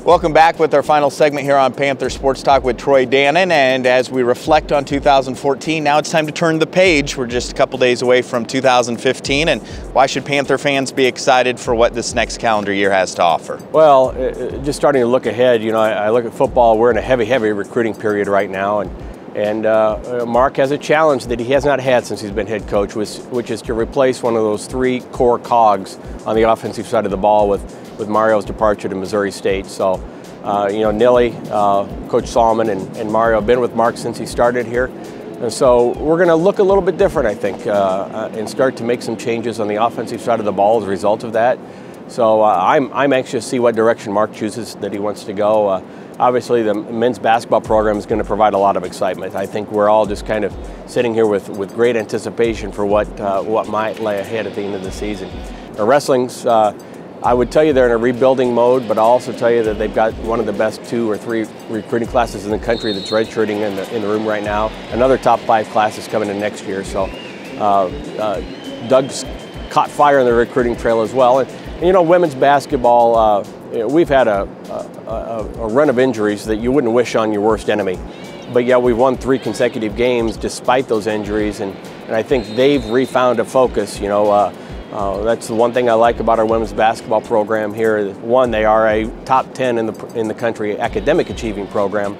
Welcome back with our final segment here on Panther Sports Talk with Troy Dannen. And as we reflect on 2014, now it's time to turn the page. We're just a couple days away from 2015, and why should Panther fans be excited for what this next calendar year has to offer? Well, just starting to look ahead, you know, I look at football. We're in a heavy recruiting period right now, and Mark has a challenge that he has not had since he's been head coach, which is to replace one of those three core cogs on the offensive side of the ball with Mario's departure to Missouri State. So, you know, Nilly, Coach Solomon, and Mario have been with Mark since he started here. And so we're going to look a little bit different, I think, and start to make some changes on the offensive side of the ball as a result of that. So I'm anxious to see what direction Mark chooses that he wants to go. Obviously, the men's basketball program is going to provide a lot of excitement. I think we're all just kind of sitting here with great anticipation for what might lay ahead at the end of the season. Wrestling's, I would tell you they're in a rebuilding mode, but I'll also tell you that they've got one of the best 2 or 3 recruiting classes in the country that's redshirting in the room right now. Another top 5 class is coming in next year. So Doug's caught fire on the recruiting trail as well. And you know, women's basketball, we've had a run of injuries that you wouldn't wish on your worst enemy. But yeah, we've won 3 consecutive games despite those injuries, and I think they've refound a focus. You know, that's the one thing I like about our women's basketball program here. One, they are a top 10 in the country academic achieving program,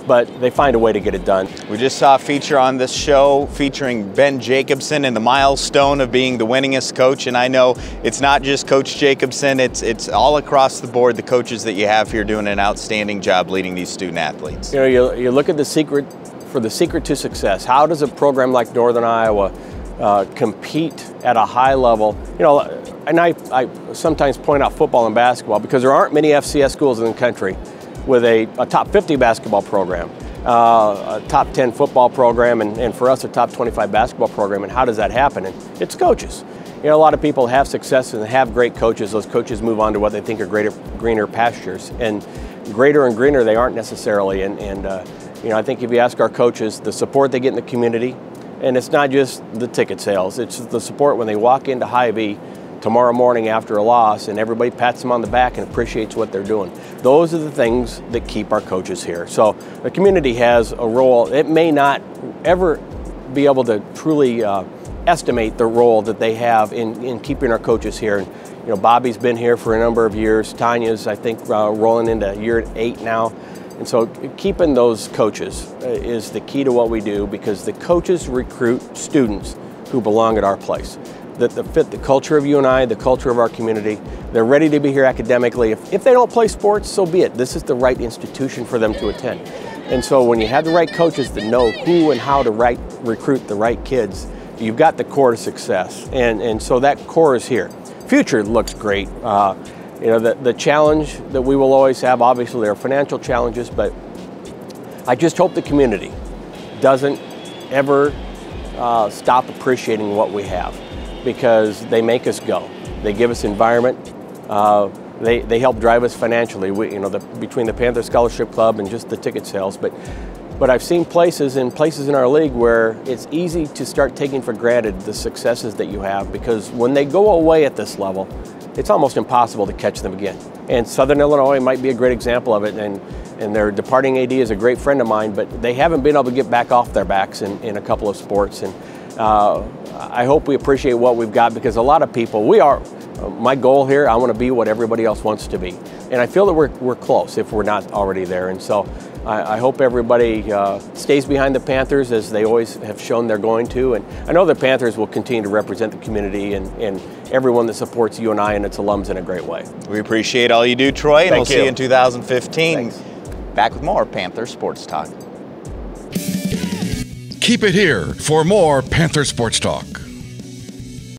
but they find a way to get it done. We just saw a feature on this show featuring Ben Jacobson and the milestone of being the winningest coach. And I know it's not just Coach Jacobson, it's all across the board. The coaches that you have here doing an outstanding job leading these student athletes. You know, you look at the secret to success. How does a program like Northern Iowa compete at a high level? You know, and I sometimes point out football and basketball because there aren't many FCS schools in the country with a top 50 basketball program, a top 10 football program, and for us a top 25 basketball program. And how does that happen? And it's coaches. You know, a lot of people have success and have great coaches. Those coaches move on to what they think are greener pastures, and greater and greener they aren't necessarily. And you know, I think if you ask our coaches, the support they get in the community, and it's not just the ticket sales, it's the support when they walk into Hy-Vee tomorrow morning after a loss and everybody pats them on the back and appreciates what they're doing. Those are the things that keep our coaches here. So the community has a role. It may not ever be able to truly estimate the role that they have in keeping our coaches here. And, you know, Bobby's been here for a number of years. Tanya's, I think, rolling into year 8 now. And so keeping those coaches is the key to what we do, because the coaches recruit students who belong at our place, that fit the culture of UNI, the culture of our community. They're ready to be here academically. If they don't play sports, so be it. This is the right institution for them to attend. And so when you have the right coaches that know who and how to recruit the right kids, you've got the core to success. And so that core is here. Future looks great. You know, the challenge that we will always have, obviously there are financial challenges, but I just hope the community doesn't ever stop appreciating what we have, because they make us go. They give us environment. They help drive us financially. You know, between the Panther Scholarship Club and just the ticket sales. But I've seen places in our league where it's easy to start taking for granted the successes that you have, because when they go away at this level, it's almost impossible to catch them again. And Southern Illinois might be a great example of it, and their departing AD is a great friend of mine, but they haven't been able to get back off their backs in a couple of sports. And I hope we appreciate what we've got, because a lot of people, my goal here, I want to be what everybody else wants to be. And I feel that we're close if we're not already there. And so I hope everybody stays behind the Panthers, as they always have shown they're going to. And I know the Panthers will continue to represent the community and everyone that supports UNI and its alums in a great way. We appreciate all you do, Troy, and we'll see you in 2015. Thanks. Back with more Panther Sports Talk. Keep it here for more Panther Sports Talk.